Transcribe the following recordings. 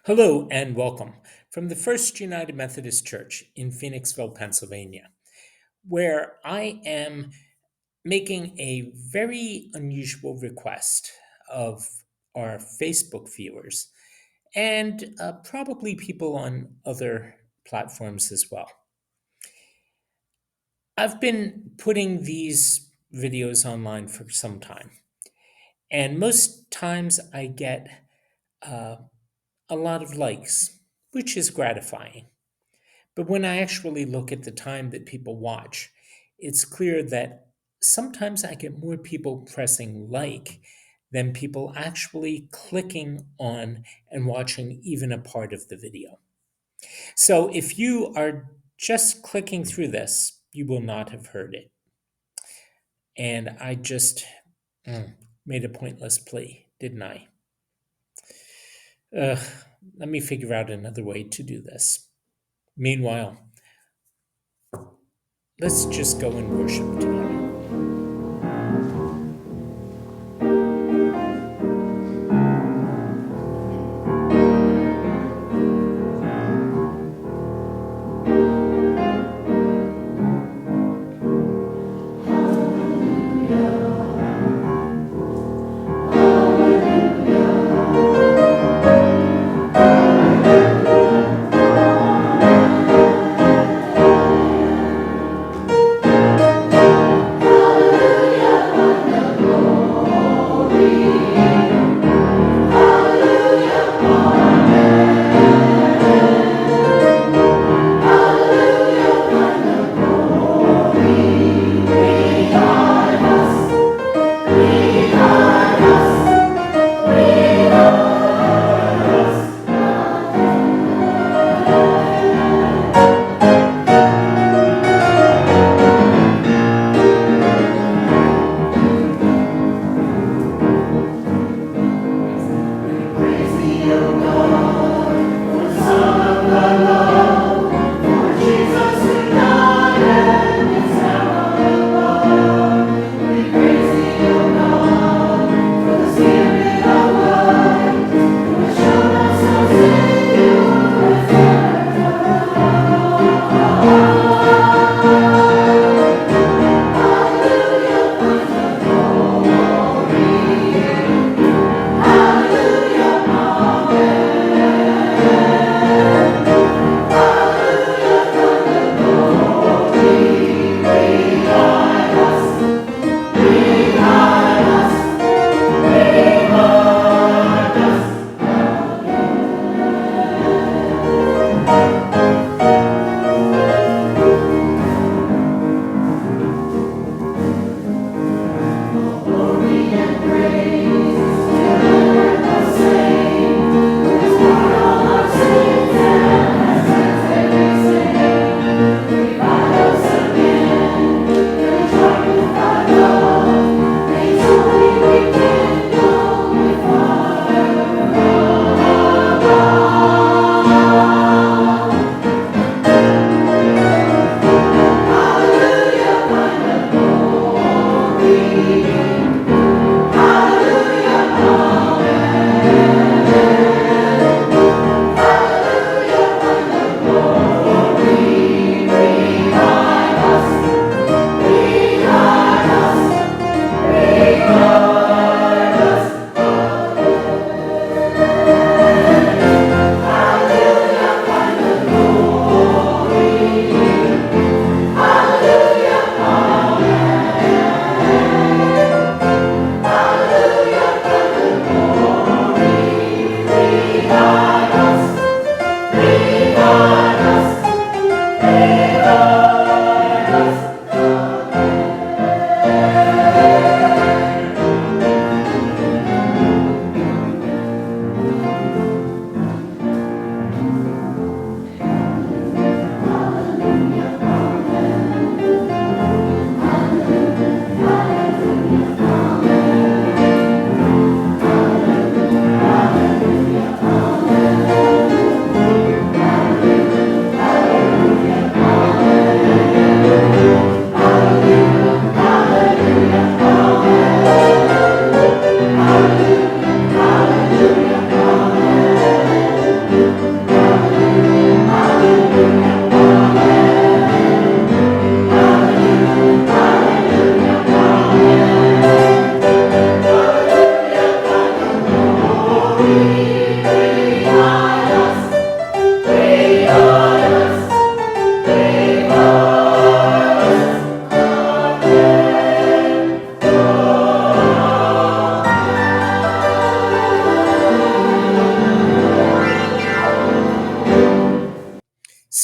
Hello and welcome from the First United Methodist Church in Phoenixville, Pennsylvania, where I am making a very unusual request of our Facebook viewers and probably people on other platforms as well. I've been putting these videos online for some time, and most times I get uh, a lot of likes, which is gratifying. But when I actually look at the time that people watch, it's clear that sometimes I get more people pressing like than people actually clicking on and watching even a part of the video. So if you are just clicking through this, you will not have heard it. And I just made a pointless plea, didn't I? Ugh, let me figure out another way to do this. Meanwhile, let's just go and worship together.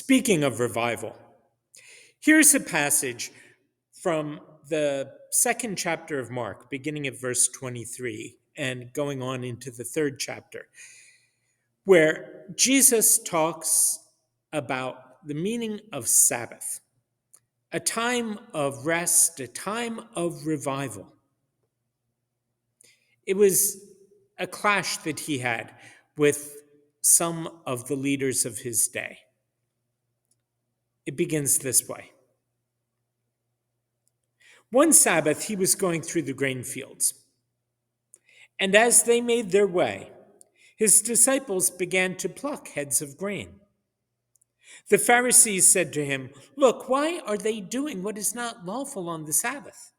Speaking of revival, here's a passage from the second chapter of Mark, beginning at verse 23 and going on into the third chapter, where Jesus talks about the meaning of Sabbath, a time of rest, a time of revival. It was a clash that he had with some of the leaders of his day. It begins this way. One Sabbath, he was going through the grain fields, and as they made their way, his disciples began to pluck heads of grain. The Pharisees said to him, "Look, why are they doing what is not lawful on the Sabbath?"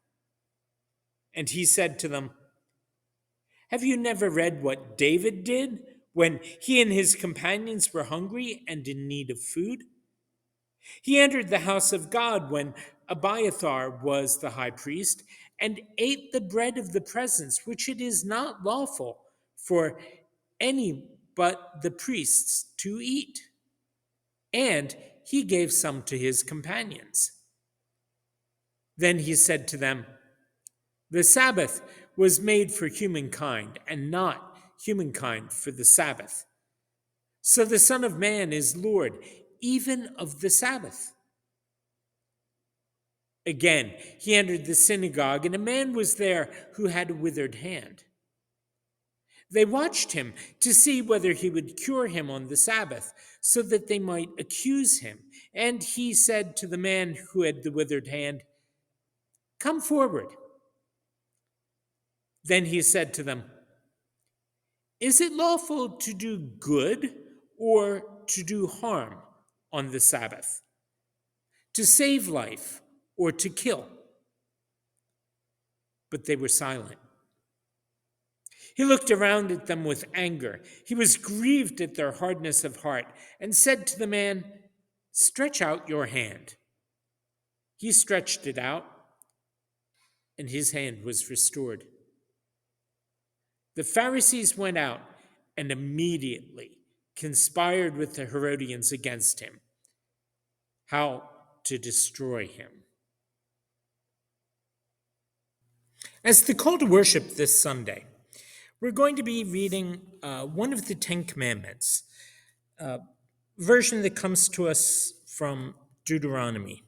And he said to them, "Have you never read what David did when he and his companions were hungry and in need of food? He entered the house of God when Abiathar was the high priest and ate the bread of the presence, which it is not lawful for any but the priests to eat. And he gave some to his companions." Then he said to them, "The Sabbath was made for humankind, and not humankind for the Sabbath. So the Son of Man is Lord, even of the Sabbath." Again, he entered the synagogue, and a man was there who had a withered hand. They watched him to see whether he would cure him on the Sabbath, so that they might accuse him. And he said to the man who had the withered hand, "Come forward." Then he said to them, "Is it lawful to do good or to do harm on the Sabbath? To save life or to kill?" But they were silent. He looked around at them with anger. He was grieved at their hardness of heart and said to the man, "Stretch out your hand." He stretched it out, and his hand was restored. The Pharisees went out and immediately conspired with the Herodians against him, how to destroy him. As the call to worship this Sunday, we're going to be reading one of the Ten Commandments, a version that comes to us from Deuteronomy.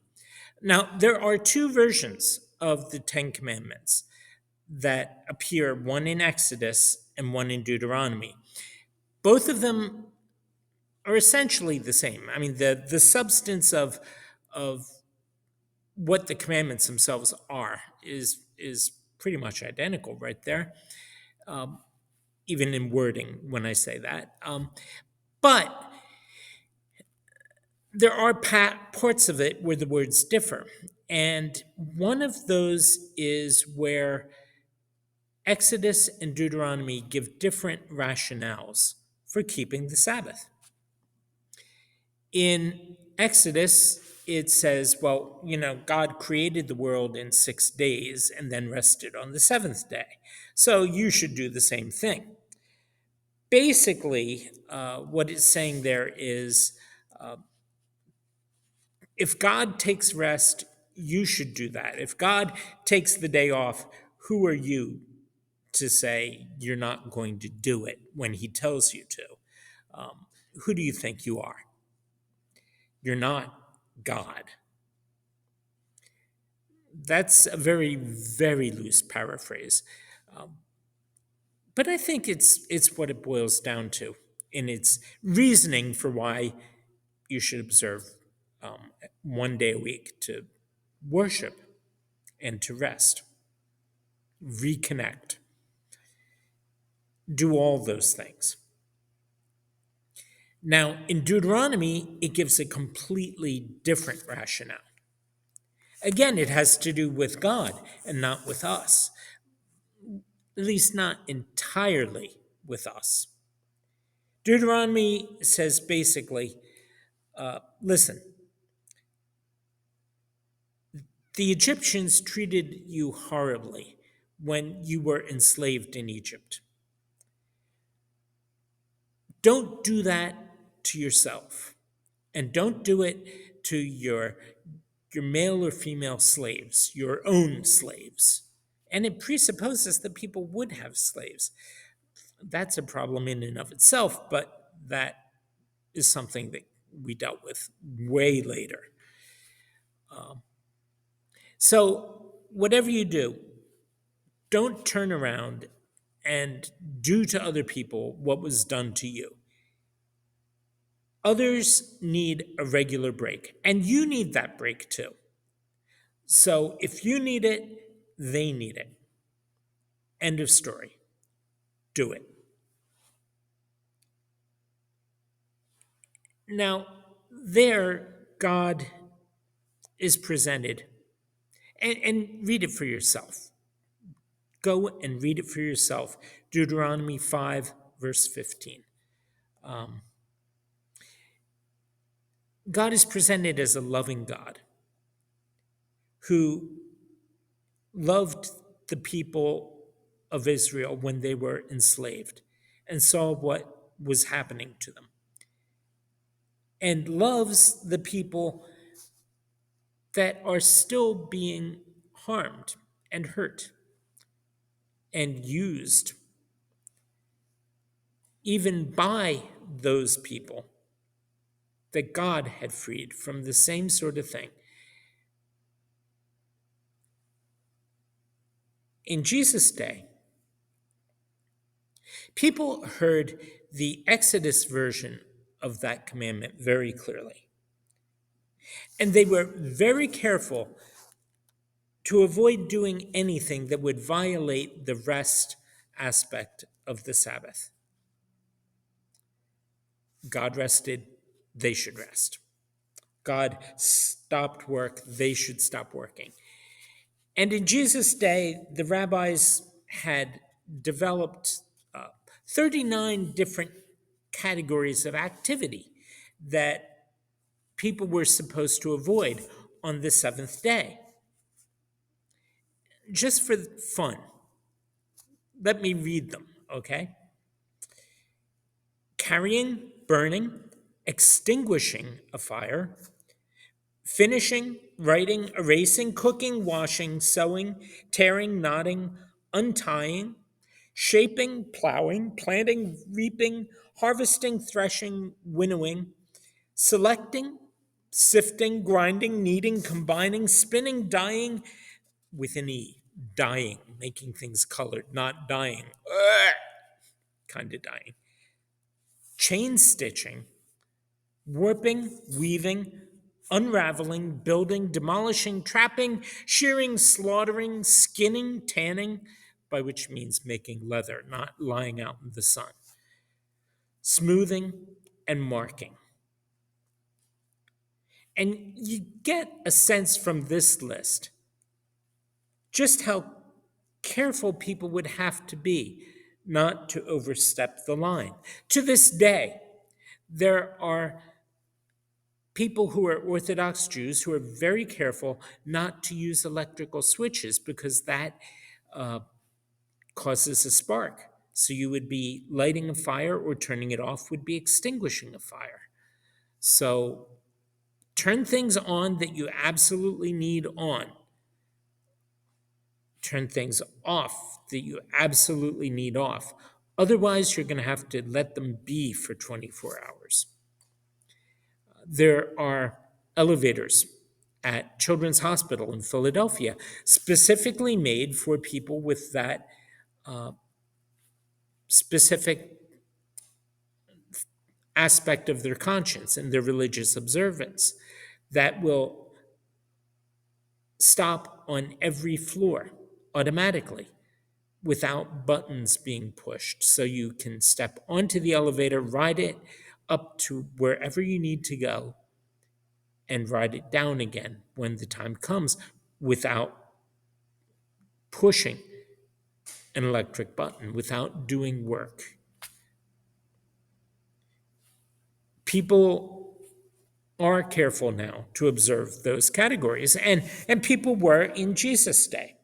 Now, there are two versions of the Ten Commandments that appear, one in Exodus and one in Deuteronomy. Both of them are essentially the same. I mean, the substance of what the commandments themselves are is pretty much identical right there, even in wording when I say that. But there are parts of it where the words differ. And one of those is where Exodus and Deuteronomy give different rationales for keeping the Sabbath. In Exodus, it says, well, God created the world in 6 days and then rested on the seventh day. So you should do the same thing. Basically, what it's saying there is if God takes rest, you should do that. If God takes the day off, who are you to say you're not going to do it when he tells you to? Who do you think you are? You're not God. That's a very, very loose paraphrase. But I think it's what it boils down to in its reasoning for why you should observe 1 day a week to worship and to rest, reconnect, do all those things. Now, in Deuteronomy, it gives a completely different rationale. Again, it has to do with God and not with us, at least not entirely with us. Deuteronomy says basically, listen, the Egyptians treated you horribly when you were enslaved in Egypt. Don't do that to yourself. And don't do it to your male or female slaves, your own slaves. And it presupposes that people would have slaves. That's a problem in and of itself, but that is something that we dealt with way later. So, whatever you do, don't turn around and do to other people what was done to you. Others need a regular break, and you need that break too. So, if you need it, they need it. End of story. Do it. Now, there, God is presented, and read it for yourself. Go and read it for yourself. Deuteronomy 5, verse 15. God is presented as a loving God who loved the people of Israel when they were enslaved and saw what was happening to them, and loves the people that are still being harmed and hurt and used even by those people that God had freed from the same sort of thing. In Jesus' day, people heard the Exodus version of that commandment very clearly. And they were very careful to avoid doing anything that would violate the rest aspect of the Sabbath. God rested, they should rest. God stopped work, they should stop working. And in Jesus' day, the rabbis had developed 39 different categories of activity that people were supposed to avoid on the seventh day. Just for fun, let me read them, okay? Carrying, burning, extinguishing a fire, finishing, writing, erasing, cooking, washing, sewing, tearing, knotting, untying, shaping, plowing, planting, reaping, harvesting, threshing, winnowing, selecting, sifting, grinding, kneading, combining, spinning, dyeing, with an E, dyeing, making things colored, not dying, kind of dying, chain stitching, warping, weaving, unraveling, building, demolishing, trapping, shearing, slaughtering, skinning, tanning, by which means making leather, not lying out in the sun, smoothing, and marking. And you get a sense from this list just how careful people would have to be not to overstep the line. To this day, there are people who are Orthodox Jews who are very careful not to use electrical switches because that causes a spark. So you would be lighting a fire, or turning it off would be extinguishing a fire. So turn things on that you absolutely need on. Turn things off that you absolutely need off. Otherwise, you're going to have to let them be for 24 hours. There are elevators at Children's Hospital in Philadelphia specifically made for people with that specific aspect of their conscience and their religious observance that will stop on every floor automatically without buttons being pushed. So you can step onto the elevator, ride it up to wherever you need to go, and ride it down again when the time comes without pushing an electric button, without doing work. People are careful now to observe those categories, and people were in Jesus' day.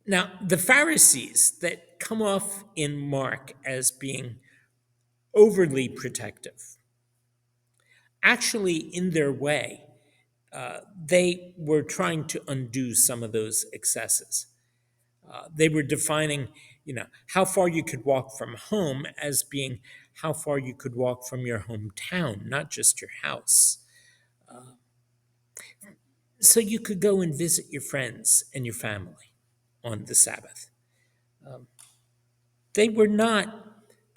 Now, the Pharisees that come off in Mark as being overly protective actually, in their way, they were trying to undo some of those excesses. They were defining, how far you could walk from home as being how far you could walk from your hometown, not just your house. So you could go and visit your friends and your family on the Sabbath. They were not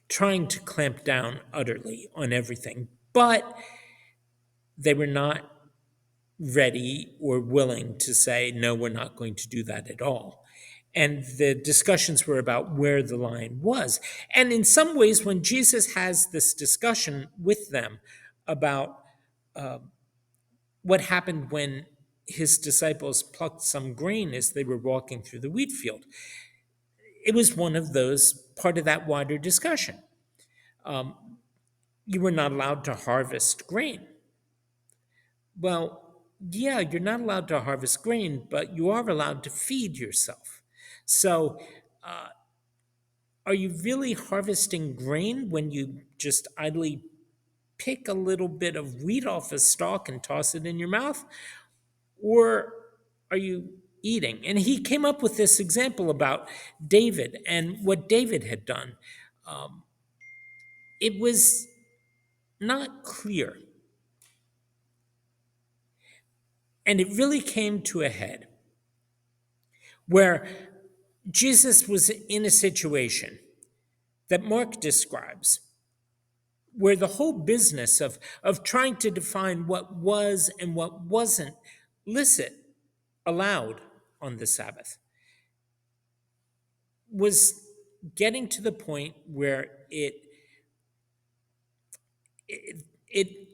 trying to clamp down utterly on everything, but they were not ready or willing to say, no, we're not going to do that at all. And the discussions were about where the line was. And in some ways, when Jesus has this discussion with them about what happened when his disciples plucked some grain as they were walking through the wheat field, it was one of those part of that wider discussion. Um, you were not allowed to harvest grain. Well, yeah, you're not allowed to harvest grain, but you are allowed to feed yourself. So, are you really harvesting grain when you just idly pick a little bit of wheat off a stalk and toss it in your mouth? Or are you eating? And he came up with this example about David and what David had done. It was not clear. And it really came to a head where Jesus was in a situation that Mark describes, where the whole business of trying to define what was and what wasn't licit, allowed on the Sabbath, was getting to the point where it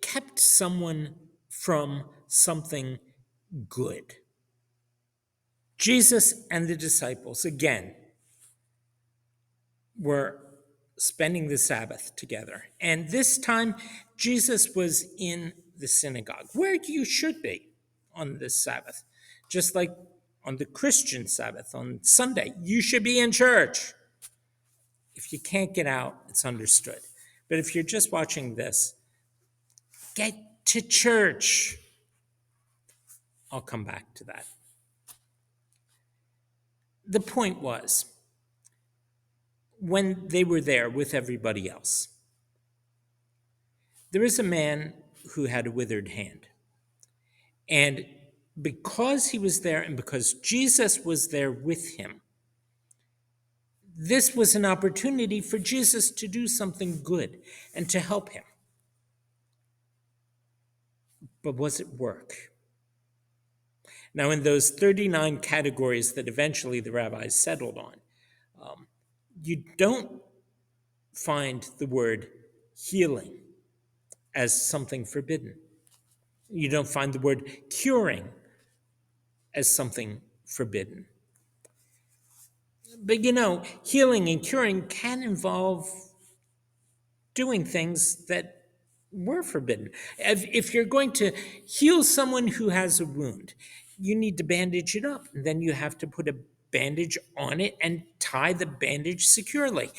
kept someone from something good. Jesus and the disciples, again, were spending the Sabbath together. And this time, Jesus was in the synagogue, where you should be on this Sabbath. Just like on the Christian Sabbath, on Sunday, you should be in church. If you can't get out, it's understood. But if you're just watching this, get to church. I'll come back to that. The point was, when they were there with everybody else, there is a man who had a withered hand. And because he was there and because Jesus was there with him, this was an opportunity for Jesus to do something good and to help him. But was it work? Now, in those 39 categories that eventually the rabbis settled on, you don't find the word healing as something forbidden. You don't find the word curing as something forbidden. But healing and curing can involve doing things that were forbidden. If you're going to heal someone who has a wound, you need to bandage it up. And then you have to put a bandage on it and tie the bandage securely.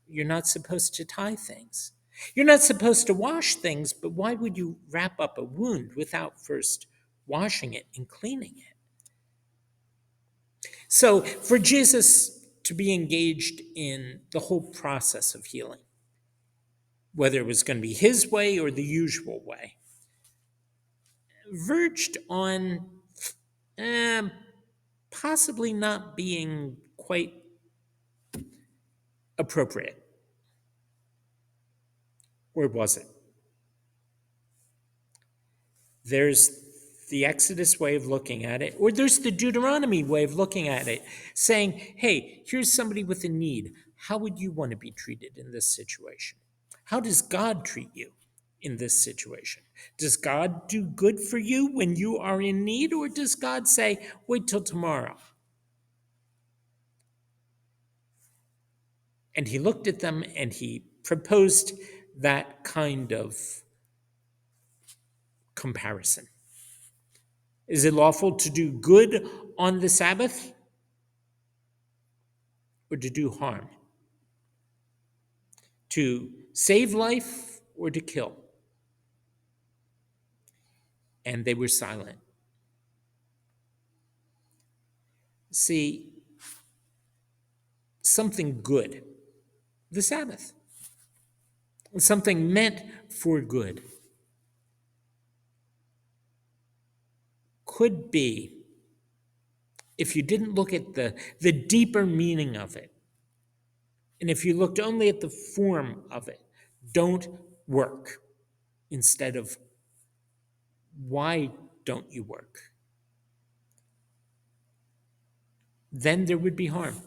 You're not supposed to tie things. You're not supposed to wash things, but why would you wrap up a wound without first washing it and cleaning it? So for Jesus to be engaged in the whole process of healing, whether it was going to be his way or the usual way, verged on possibly not being quite appropriate. Or was it? There's the Exodus way of looking at it, or there's the Deuteronomy way of looking at it, saying, hey, here's somebody with a need. How would you want to be treated in this situation? How does God treat you in this situation? Does God do good for you when you are in need, or does God say, wait till tomorrow? And he looked at them and he proposed that kind of comparison. Is it lawful to do good on the Sabbath or to do harm? To save life or to kill? and they were silent. See, something good, the Sabbath, something meant for good, could be, if you didn't look at the deeper meaning of it, and if you looked only at the form of it, don't work, instead of why don't you work, then there would be harm.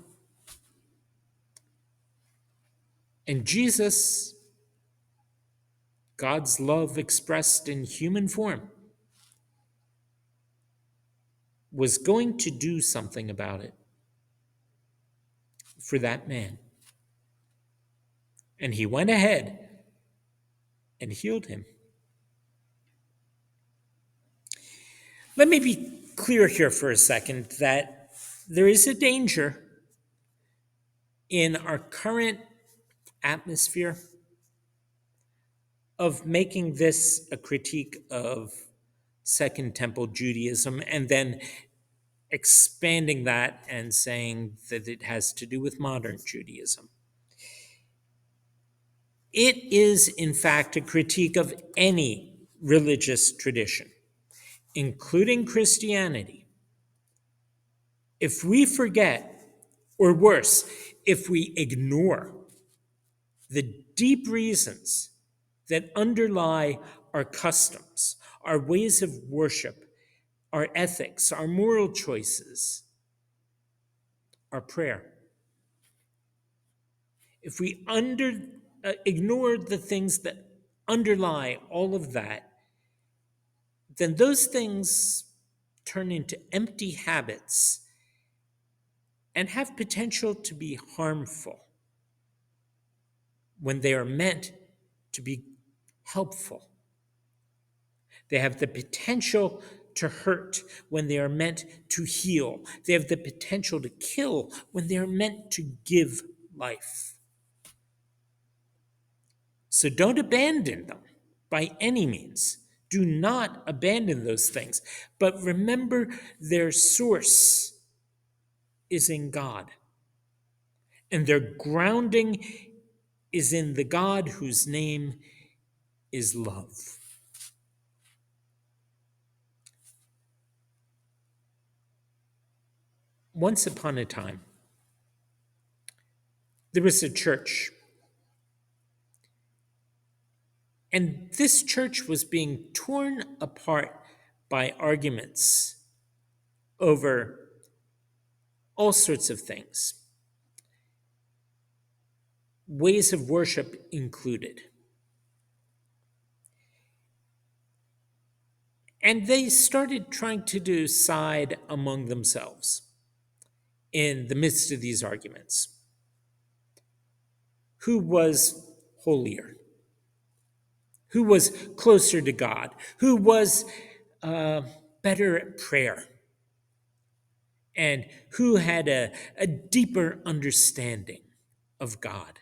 And Jesus, God's love expressed in human form, was going to do something about it for that man. And he went ahead and healed him. Let me be clear here for a second that there is a danger in our current atmosphere of making this a critique of Second Temple Judaism and then expanding that and saying that it has to do with modern Judaism. It is, in fact, a critique of any religious tradition, including Christianity. If we forget, or worse, if we ignore the deep reasons that underlie our customs, our ways of worship, our ethics, our moral choices, our prayer, if we ignore the things that underlie all of that, then those things turn into empty habits and have potential to be harmful when they are meant to be helpful. They have the potential to hurt when they are meant to heal. They have the potential to kill when they are meant to give life. So don't abandon them by any means. Do not abandon those things. But remember, their source is in God. And their grounding is in the God whose name is love. Once upon a time, there was a church. And this church was being torn apart by arguments over all sorts of things, ways of worship included. And they started trying to decide among themselves in the midst of these arguments who was holier, who was closer to God, who was better at prayer, and who had a deeper understanding of God,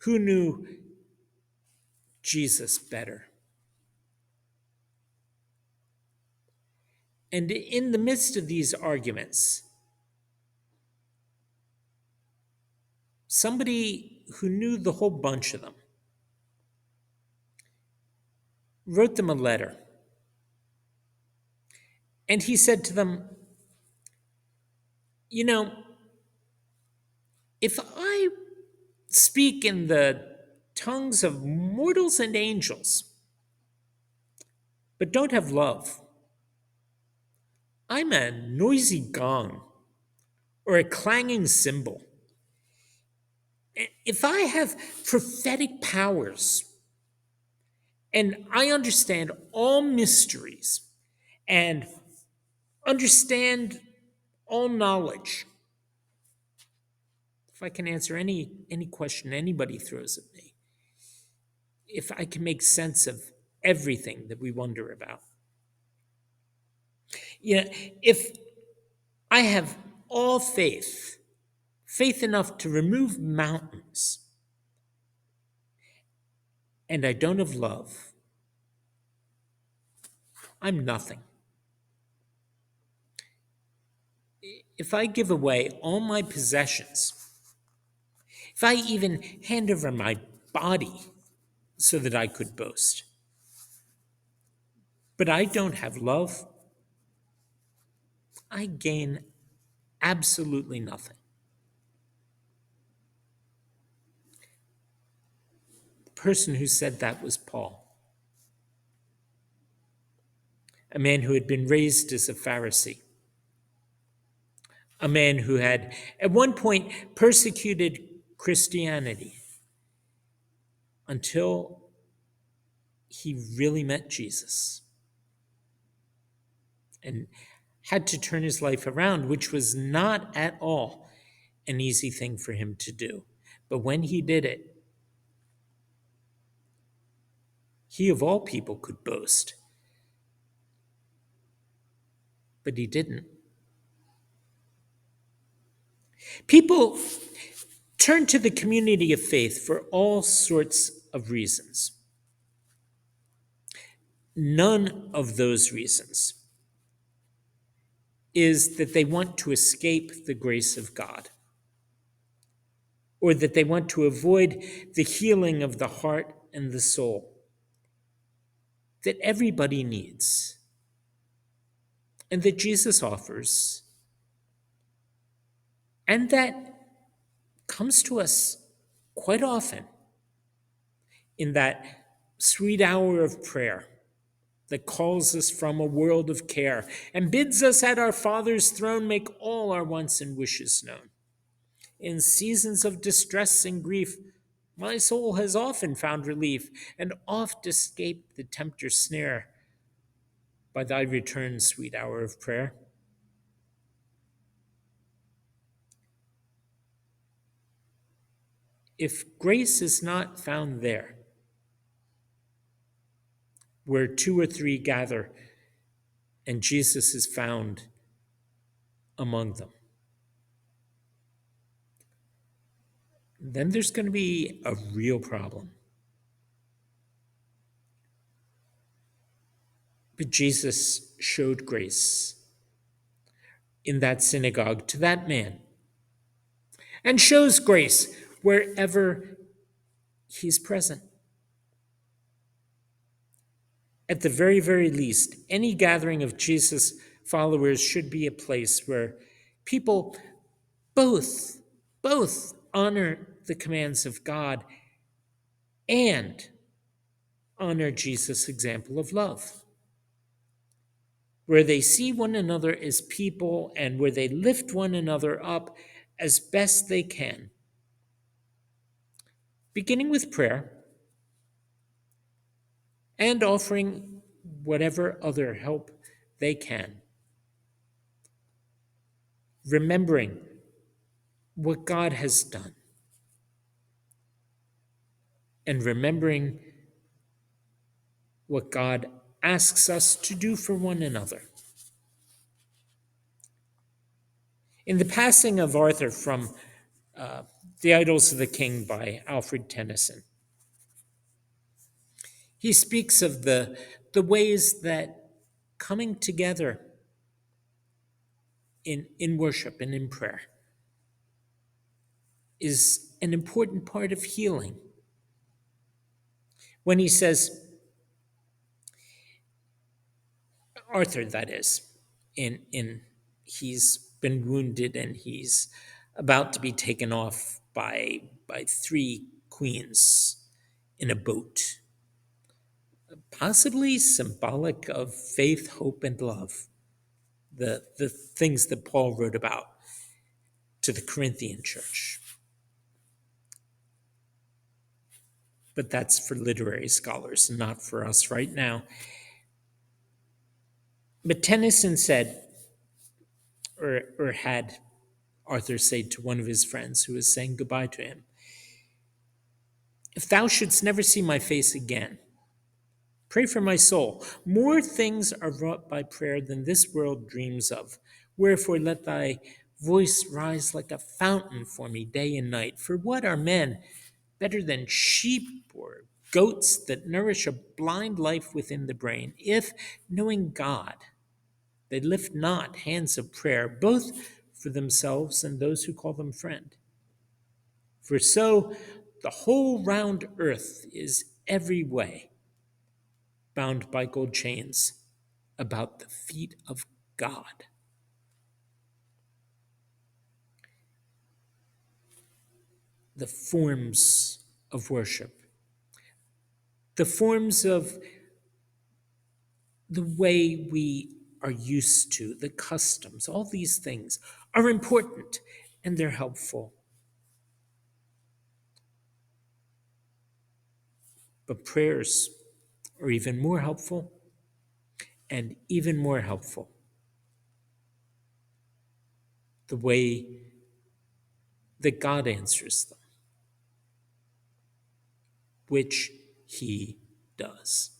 who knew Jesus better. And in the midst of these arguments, somebody who knew the whole bunch of them wrote them a letter. And he said to them, you know, if I speak in the tongues of mortals and angels, but don't have love, I'm a noisy gong or a clanging cymbal. If I have prophetic powers and I understand all mysteries and understand all knowledge, if I can answer any question anybody throws at me, if I can make sense of everything that we wonder about, if I have all faith enough to remove mountains, and I don't have love, I'm nothing. If I give away all my possessions, if I even hand over my body so that I could boast, but I don't have love, I gain absolutely nothing. The person who said that was Paul, a man who had been raised as a Pharisee, a man who had at one point persecuted Christianity until he really met Jesus and had to turn his life around, which was not at all an easy thing for him to do. But when he did it, he of all people could boast, but he didn't. People turn to the community of faith for all sorts of reasons. None of those reasons is that they want to escape the grace of God, or that they want to avoid the healing of the heart and the soul that everybody needs and that Jesus offers, and that comes to us quite often in that sweet hour of prayer that calls us from a world of care and bids us at our Father's throne make all our wants and wishes known. In seasons of distress and grief, my soul has often found relief and oft escaped the tempter's snare by thy return, sweet hour of prayer. If grace is not found there, where two or three gather and Jesus is found among them, then there's going to be a real problem. But Jesus showed grace in that synagogue to that man and shows grace wherever he's present. At the very, very least, any gathering of Jesus' followers should be a place where people both honor the commands of God and honor Jesus' example of love, where they see one another as people and where they lift one another up as best they can, beginning with prayer and offering whatever other help they can, remembering what God has done and remembering what God asks us to do for one another. In the passing of Arthur from The Idylls of the King by Alfred Tennyson, he speaks of the ways that coming together in worship and in prayer is an important part of healing. When he says, Arthur, that is, in he's been wounded and he's about to be taken off by three queens in a boat, possibly symbolic of faith, hope, and love, the things that Paul wrote about to the Corinthian church. But that's for literary scholars, not for us right now. But Tennyson said, or had Arthur say to one of his friends who was saying goodbye to him, "If thou shouldst never see my face again, pray for my soul. More things are wrought by prayer than this world dreams of. Wherefore let thy voice rise like a fountain for me day and night. For what are men better than sheep or goats that nourish a blind life within the brain, if, knowing God, they lift not hands of prayer, both for themselves and those who call them friend. For so the whole round earth is every way bound by gold chains about the feet of God. The forms of worship, the forms of the way we are used to, the customs, all these things are important and they're helpful. But prayers are even more helpful and even more helpful. The way that God answers them, which he does.